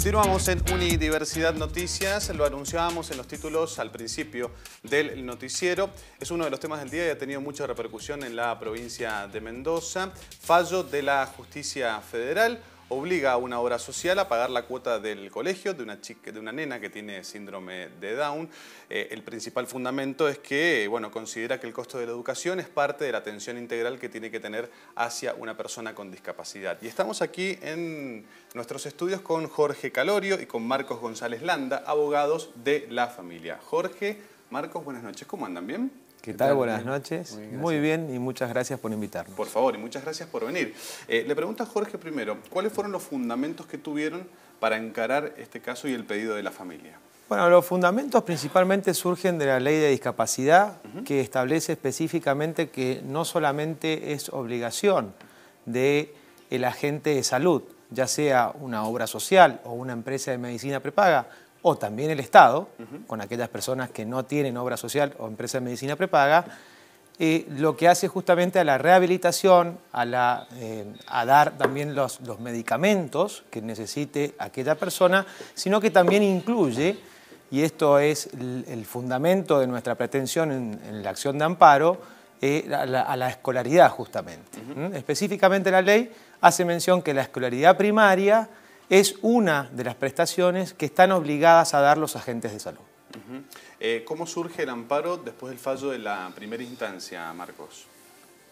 Continuamos en Unidiversidad Noticias, lo anunciábamos en los títulos al principio del noticiero. Es uno de los temas del día y ha tenido mucha repercusión en la provincia de Mendoza. Fallo de la Justicia Federal obliga a una obra social a pagar la cuota del colegio de una nena que tiene síndrome de Down. El principal fundamento es que, considera que el costo de la educación es parte de la atención integral que tiene que tener hacia una persona con discapacidad. Y estamos aquí en nuestros estudios con Jorge Calorio y con Marcos González Landa, abogados de la familia. Jorge, Marcos, buenas noches. ¿Cómo andan? ¿Bien? ¿Qué tal? Buenas noches. Muy bien y muchas gracias por invitarnos. Por favor, y muchas gracias por venir. Le pregunto a Jorge primero, ¿cuáles fueron los fundamentos que tuvieron para encarar este caso y el pedido de la familia? Bueno, los fundamentos principalmente surgen de la Ley de Discapacidad, que establece específicamente que no solamente es obligación del agente de salud, ya sea una obra social o una empresa de medicina prepaga, o también el Estado, con aquellas personas que no tienen obra social o empresa de medicina prepaga, lo que hace justamente a la rehabilitación, a dar también los medicamentos que necesite aquella persona, sino que también incluye, y esto es el fundamento de nuestra pretensión en la acción de amparo, a la escolaridad justamente. Específicamente la ley hace mención que la escolaridad primaria es una de las prestaciones que están obligadas a dar los agentes de salud. ¿Cómo surge el amparo después del fallo de la primera instancia, Marcos?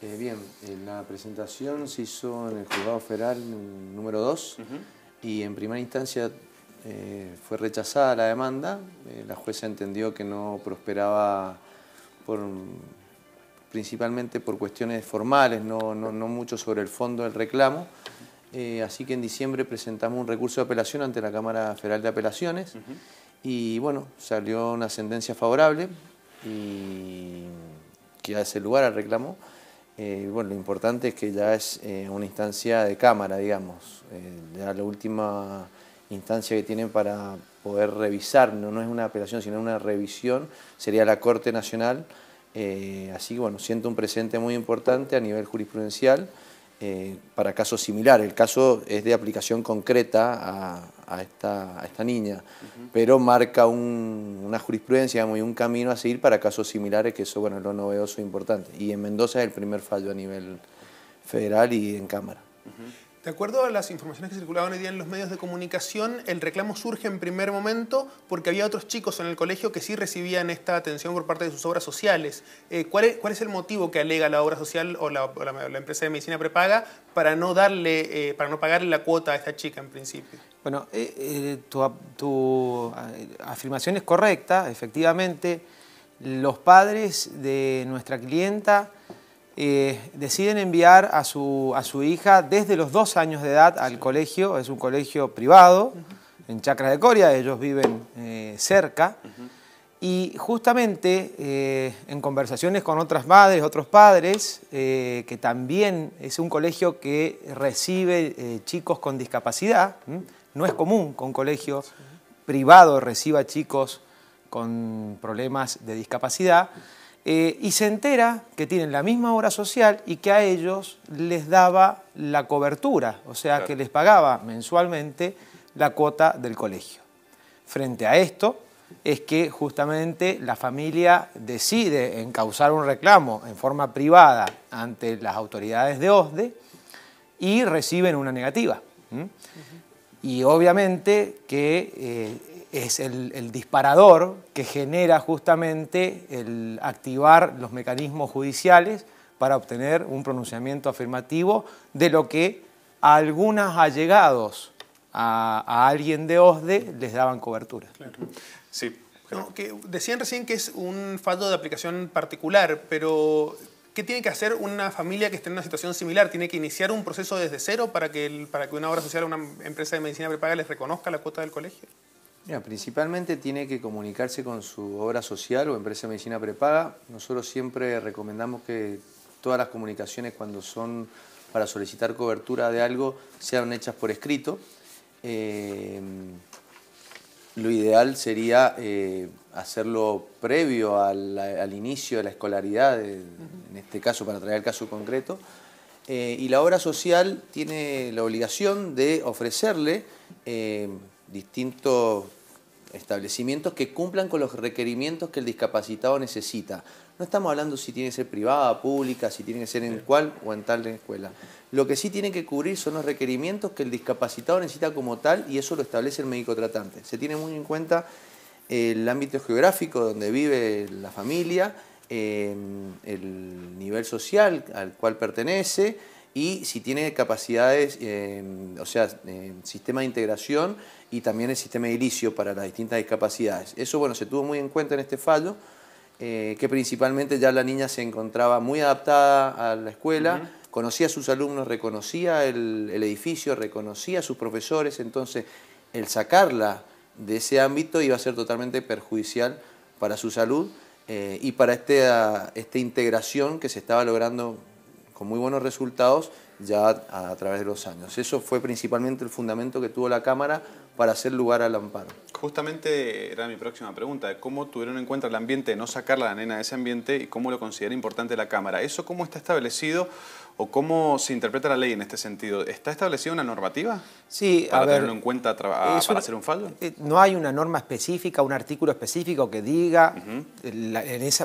Bien, la presentación se hizo en el Juzgado Federal número 2 y en primera instancia fue rechazada la demanda. La jueza entendió que no prosperaba principalmente por cuestiones formales, no mucho sobre el fondo del reclamo. Así que en diciembre presentamos un recurso de apelación ante la Cámara Federal de Apelaciones y bueno, salió una sentencia favorable y que hace lugar al reclamo. Lo importante es que ya es una instancia de Cámara, digamos, ya la última instancia que tienen para poder revisar, no es una apelación sino una revisión, sería la Corte Nacional. Así que siento un presente muy importante a nivel jurisprudencial para casos similares. El caso es de aplicación concreta a esta niña, pero marca una jurisprudencia y un camino a seguir para casos similares, que eso es lo novedoso e importante. Y en Mendoza es el primer fallo a nivel federal y en Cámara. De acuerdo a las informaciones que circulaban hoy día en los medios de comunicación, el reclamo surge en primer momento porque había otros chicos en el colegio que sí recibían esta atención por parte de sus obras sociales. ¿Cuál es el motivo que alega la obra social o la empresa de medicina prepaga para no pagarle la cuota a esta chica en principio? Bueno, tu afirmación es correcta, efectivamente. Los padres de nuestra clienta deciden enviar a su hija desde los 2 años de edad al colegio. Es un colegio privado en Chacra de Coria, ellos viven cerca. Y justamente en conversaciones con otras madres, otros padres, que también es un colegio que recibe chicos con discapacidad. No es común que un colegio privado reciba chicos con problemas de discapacidad. Y se entera que tienen la misma obra social y que a ellos les daba la cobertura, o sea, que les pagaba mensualmente la cuota del colegio. Frente a esto es que justamente la familia decide encauzar un reclamo en forma privada ante las autoridades de OSDE y reciben una negativa. Y obviamente que es el disparador que genera justamente el activar los mecanismos judiciales para obtener un pronunciamiento afirmativo de lo que a algunos allegados a alguien de OSDE les daban cobertura. Claro. Sí. Que decían recién que es un fallo de aplicación particular, pero ¿qué tiene que hacer una familia que esté en una situación similar? ¿Tiene que iniciar un proceso desde cero para que una obra social o una empresa de medicina prepaga les reconozca la cuota del colegio? Mira, principalmente tiene que comunicarse con su obra social o empresa de medicina prepaga. Nosotros siempre recomendamos que todas las comunicaciones, cuando son para solicitar cobertura de algo, sean hechas por escrito. Lo ideal sería hacerlo previo al inicio de la escolaridad, en este caso, para traer el caso concreto. Y la obra social tiene la obligación de ofrecerle distintos establecimientos que cumplan con los requerimientos que el discapacitado necesita. No estamos hablando si tiene que ser privada, pública, si tiene que ser en cual o en tal escuela. Lo que sí tiene que cubrir son los requerimientos que el discapacitado necesita como tal, y eso lo establece el médico tratante. Se tiene muy en cuenta el ámbito geográfico donde vive la familia, el nivel social al cual pertenece y si tiene capacidades, sistema de integración y también el sistema edilicio para las distintas discapacidades. Eso, bueno, se tuvo muy en cuenta en este fallo, que principalmente ya la niña se encontraba muy adaptada a la escuela, conocía a sus alumnos, reconocía el edificio, reconocía a sus profesores, entonces el sacarla de ese ámbito iba a ser totalmente perjudicial para su salud y para esta integración que se estaba logrando con muy buenos resultados ya a través de los años. Eso fue principalmente el fundamento que tuvo la Cámara para hacer lugar al amparo. Justamente era mi próxima pregunta, de cómo tuvieron en cuenta el ambiente, de no sacarla a la nena de ese ambiente y cómo lo considera importante la Cámara. ¿Eso cómo está establecido o cómo se interpreta la ley en este sentido? ¿Está establecida una normativa? Sí, para tenerlo en cuenta para hacer un fallo. No hay una norma específica, un artículo específico que diga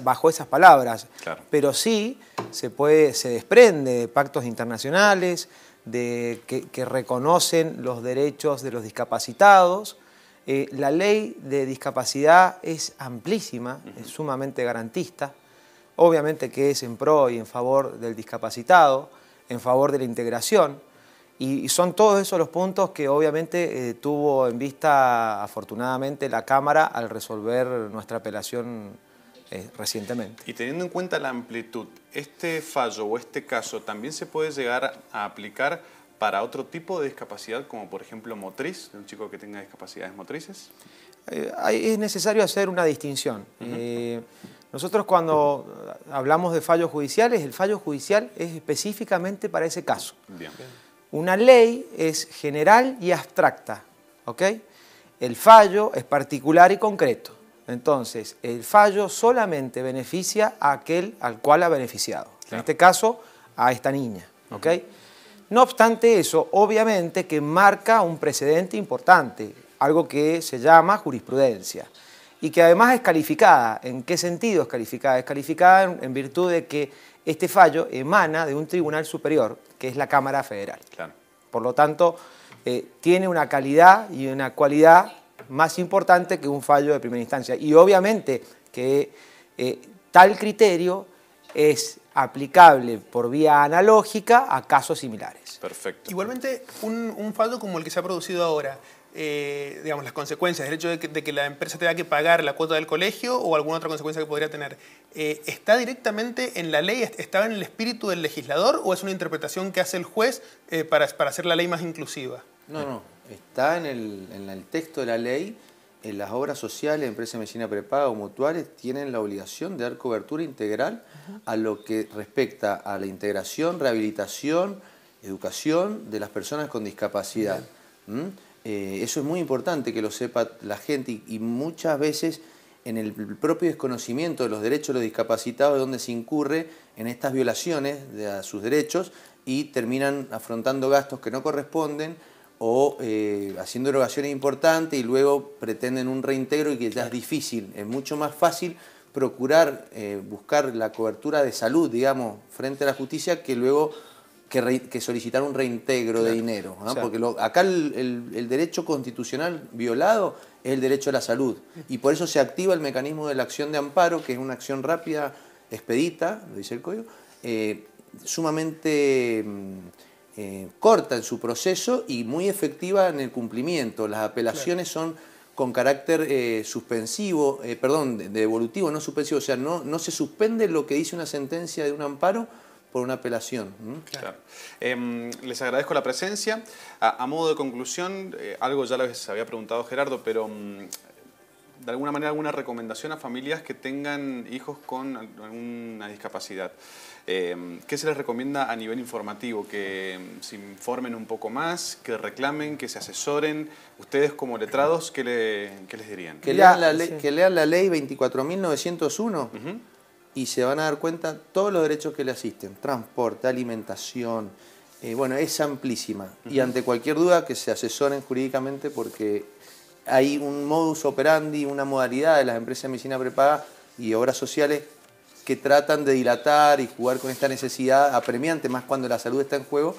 bajo esas palabras, claro. Pero sí se desprende de pactos internacionales que reconocen los derechos de los discapacitados. La ley de discapacidad es amplísima, es sumamente garantista. Obviamente que es en pro y en favor del discapacitado, en favor de la integración, y son todos esos los puntos que obviamente tuvo en vista afortunadamente la Cámara al resolver nuestra apelación recientemente. Y teniendo en cuenta la amplitud, ¿este fallo o este caso también se puede llegar a aplicar para otro tipo de discapacidad, como por ejemplo motriz, de un chico que tenga discapacidades motrices? Es necesario hacer una distinción. Nosotros cuando hablamos de fallos judiciales, el fallo judicial es específicamente para ese caso. Bien. Una ley es general y abstracta, ¿ok? El fallo es particular y concreto. Entonces, el fallo solamente beneficia a aquel al cual ha beneficiado. Claro. En este caso, a esta niña, ¿ok? No obstante eso, obviamente que marca un precedente importante, algo que se llama jurisprudencia. Y que además es calificada. ¿En qué sentido es calificada? Es calificada en virtud de que este fallo emana de un tribunal superior, que es la Cámara Federal. Claro. Por lo tanto, tiene una calidad y una cualidad más importante que un fallo de primera instancia. Y obviamente que tal criterio es aplicable por vía analógica a casos similares. Perfecto. Igualmente, un fallo como el que se ha producido ahora, digamos, las consecuencias, el hecho de que la empresa tenga que pagar la cuota del colegio o alguna otra consecuencia que podría tener, ¿está directamente en la ley, estaba en el espíritu del legislador o es una interpretación que hace el juez para hacer la ley más inclusiva? No, está en el texto de la ley. En las obras sociales, empresas de medicina prepaga o mutuales tienen la obligación de dar cobertura integral a lo que respecta a la integración, rehabilitación, educación de las personas con discapacidad. Eso es muy importante que lo sepa la gente y muchas veces en el propio desconocimiento de los derechos de los discapacitados es donde se incurre en estas violaciones a sus derechos y terminan afrontando gastos que no corresponden o haciendo erogaciones importantes y luego pretenden un reintegro y que ya es difícil. Es mucho más fácil procurar buscar la cobertura de salud, digamos, frente a la justicia que luego que solicitar un reintegro de dinero, ¿no? Porque acá el derecho constitucional violado es el derecho a la salud y por eso se activa el mecanismo de la acción de amparo, que es una acción rápida, expedita, lo dice el código, sumamente corta en su proceso y muy efectiva en el cumplimiento. Las apelaciones son con carácter suspensivo, devolutivo, no suspensivo, o sea, no se suspende lo que dice una sentencia de un amparo por una apelación. Claro. Les agradezco la presencia. A modo de conclusión, algo ya les había preguntado Gerardo, pero de alguna manera alguna recomendación a familias que tengan hijos con alguna discapacidad. ¿Qué se les recomienda a nivel informativo? Que se informen un poco más, que reclamen, que se asesoren. Ustedes como letrados, ¿qué les dirían? Que lean la ley 24.901 y se van a dar cuenta todos los derechos que le asisten. Transporte, alimentación, bueno, es amplísima. Y ante cualquier duda que se asesoren jurídicamente porque hay un modus operandi, una modalidad de las empresas de medicina prepaga y obras sociales que tratan de dilatar y jugar con esta necesidad apremiante, más cuando la salud está en juego,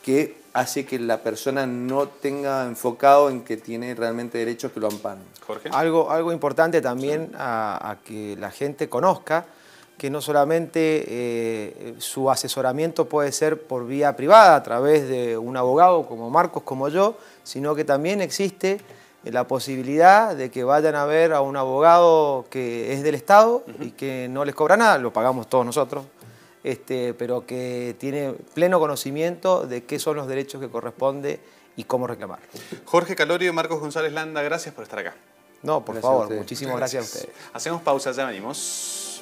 que hace que la persona no tenga enfocado en que tiene realmente derechos que lo amparan. Jorge. Algo importante también a que la gente conozca, que no solamente su asesoramiento puede ser por vía privada, a través de un abogado como Marcos, como yo, sino que también existe la posibilidad de que vayan a ver a un abogado que es del Estado y que no les cobra nada, lo pagamos todos nosotros, pero que tiene pleno conocimiento de qué son los derechos que corresponde y cómo reclamar. Jorge Calorio y Marcos González Landa, gracias por estar acá. No, por Gracias a favor, ustedes. muchísimas gracias a ustedes. Hacemos pausa, ya venimos.